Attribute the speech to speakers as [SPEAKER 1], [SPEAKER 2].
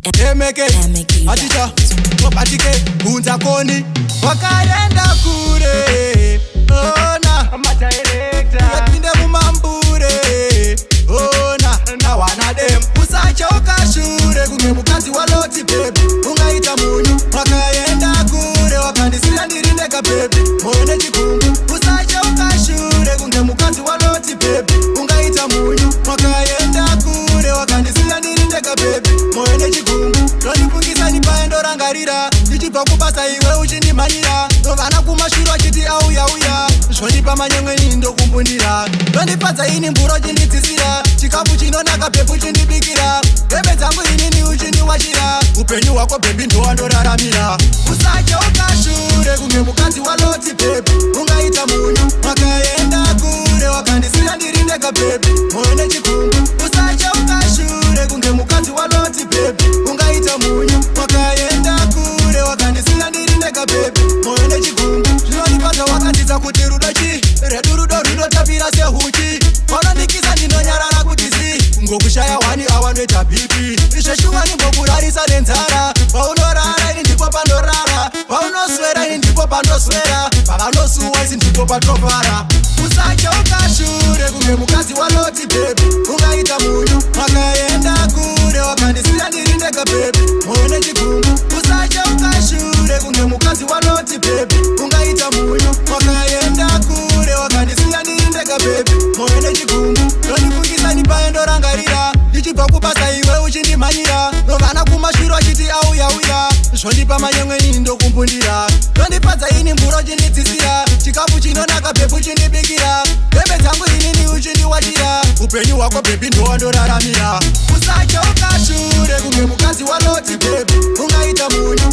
[SPEAKER 1] Emeke, Atita, Kopatike, Kunza Koni, Wakayenda Kure, Ona, Amata Electra, Yatinde Mumambure, Ona, Nawana dem, Usacha Okashure, Kungemukazi Waloti baby, Ungaita Munyu, Wakayenda Kure, Wakandisila Ndirindeka baby, Mwene Chikungu, Usacha Okashure, Kungemukazi Waloti baby, Ungaita Munyu, Wakayenda Kure, Wakandisila Ndirindeka baby, Mwene Chikungu, Nonifungisa nipaendo rangarira, Nichipa kupasa iwe uchinimanyira, Novana kumashuru chiti auya uya, Shonipa manyengwe nindo kumbundira, Nonipaza ini mburo chinitisira, Chikapu chinonaka pepu chinibikira, Bebe zangu ini ni uchiniwachira, Upenyu wako baby ndo andoraramira, Usacha ukashure, Kungemukazi waloti baby, Ungaita Munyu, Wakayenda Kure, Wakandisila Ndirindeka baby, Mwene Chikungu, Usacha ukashure, Kungemukazi waloti baby, Ungaita Munyu, Wakayenda Kure, Wakandisila Ndirindeka baby, Mwene Chikungu, Nonipata wakatiza kuti rudochi, Redu rudo tapira se huchi, Wanandikisa ninonyarara kutisi, Ngokushaya wani awanweta bibi, Isheshuwa ni mbokurarisa nenzara, Waunorara ini ndipo pandorara, Waunoswera ini ndipo pandoswera, Paganosuwa isi ndipo patropara, Usacha ukashure, Kungemukazi waloti baby, Ungaita Munyu, Wakayenda Kure, Wakandisila Ndirindeka baby, Mwene Chikungu, Usacha ukashure, Kungemukazi waloti baby, Ungaita Munyu, Wakayenda Kure, Wakandisila Ndirindeka baby, Mwene Chikungu, Nonifungisa nipaendo rangarira, Nichipa kupasa iwe uchindimanyira, Novana kumashuru chiti auya uya, Shonipa manyengwe nindo kumbundira, Nonipaza ini mburo chinitisira, Chikapu chinonaka pepu chinibikira, Bebe zangu ini ni uchiniwachira, Upenyu wako baby ndo andoraramira, Usacha ukashure, Kungemukazi waloti baby, Ungaita Munyu,